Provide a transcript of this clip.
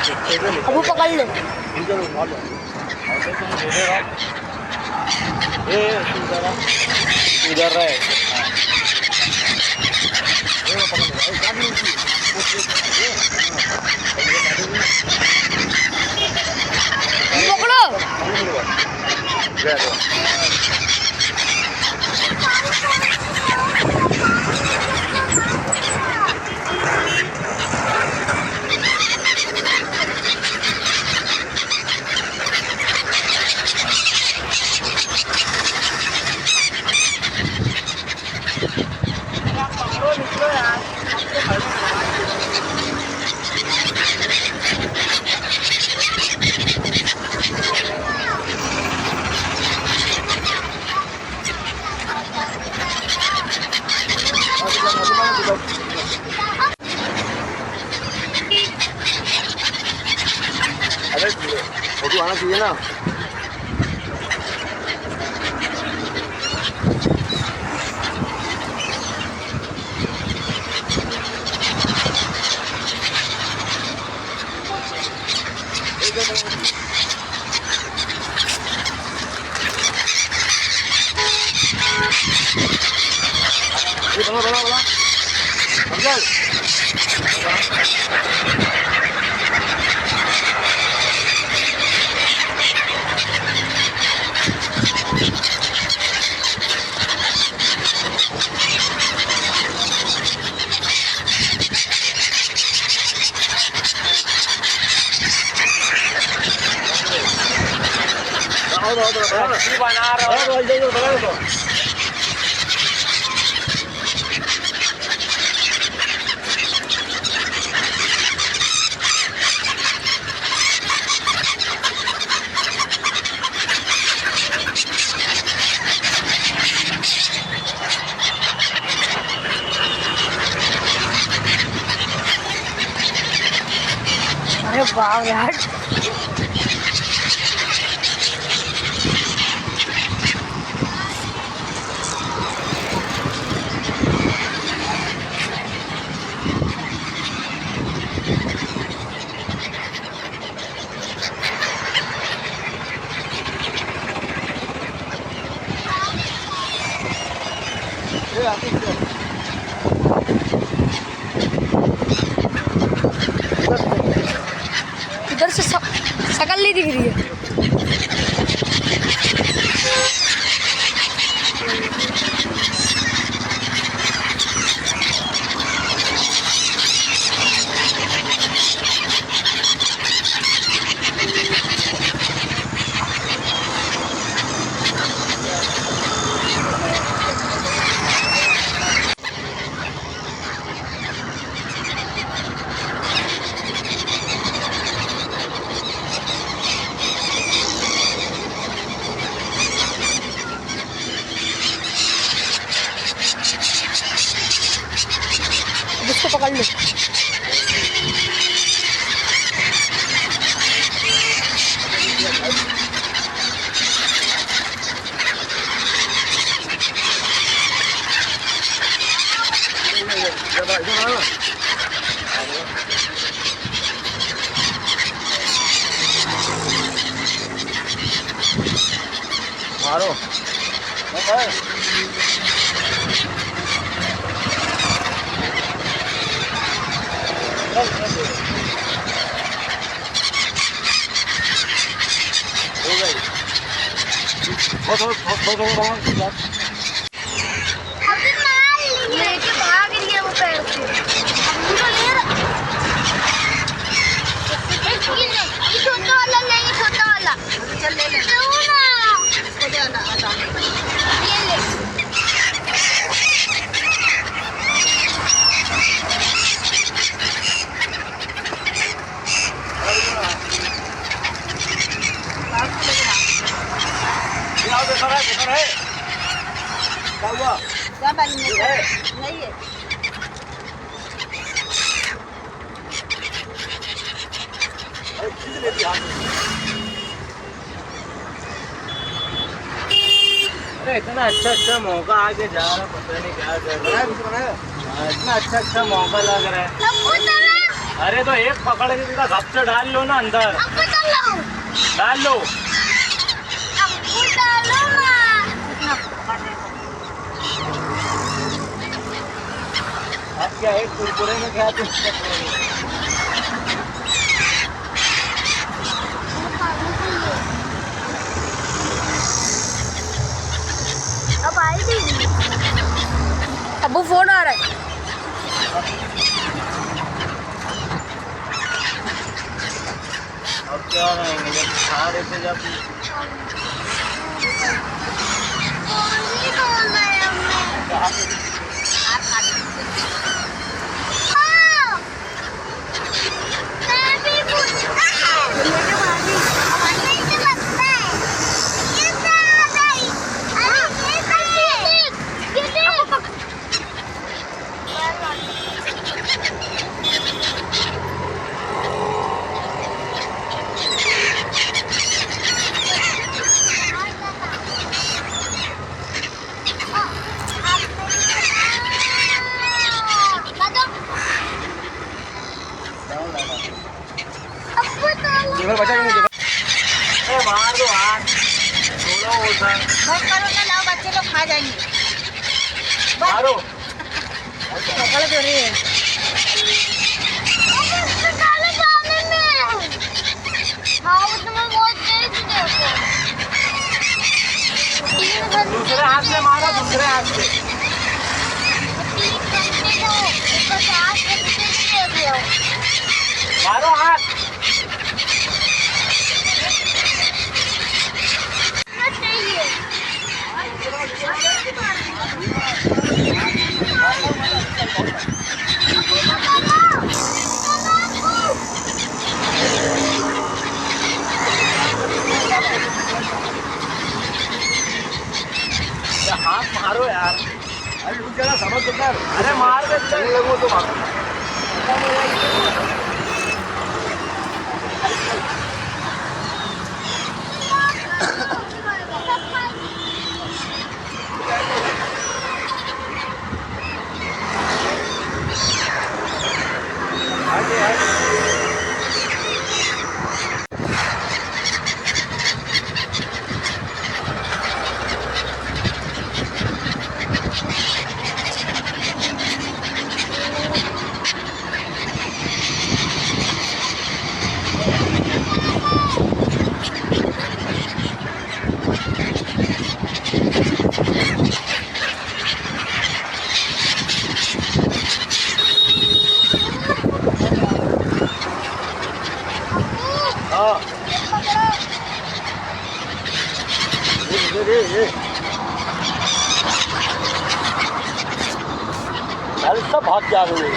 अब वो पकड़ ले। उधर रहे पकड़ो। अरे फोटो आना चाहिए ना। बोला बना रहा हूँ। अरे वाह यार, इधर से शकल नहीं दिख रही है। इसको पकड़ लो। मारो लेके भाग रही है वो पैर से। छोटा वाला लेंगे, छोटा वाला। चल ले ले इसको दे आधा ये ले। क्या हुआ? क्या बाली में नहीं है। अरे इतना अच्छा मौका आगे जा रहा, पता नहीं क्या कर रहा है। इतना अच्छा मौका लग रहा है। अरे तो एक पकड़ के इसका सबसे डाल लो ना अंदर, अब डालो, डाल लो। अब डालो ना। अब क्या है कुरकुरे में क्या तुम अब आई थी। अबू फोन आ रहा है। अब क्या रहेंगे जब खा रहे थे जब नहीं बोलना है हमें। हाँ, मैं भी पूछता है। हमें तो लगता है ये क्या आ गई? अरे ये देख। अरे मार दो हाथ, छोड़ो वो सब, बस करो ना, लाओ बच्चे लोग खा जाएंगे। मारो। पकड़ तो रही है। डालो पानी में। हाँ, उसमें बहुत तेज देखो। दूसरे हाथ से मारो, दूसरे हाथ से। 3 घंटे हो, ऊपर से हाथ से नीचे देख लो। मारो हाथ। चाहिए। हाथ मारो यार। अरे रुक जरा, समझ तो कर। अरे मार दे, चलने लगो तो मारो। आगे आगे। हाँ, ये सब भाग जा रहे हैं।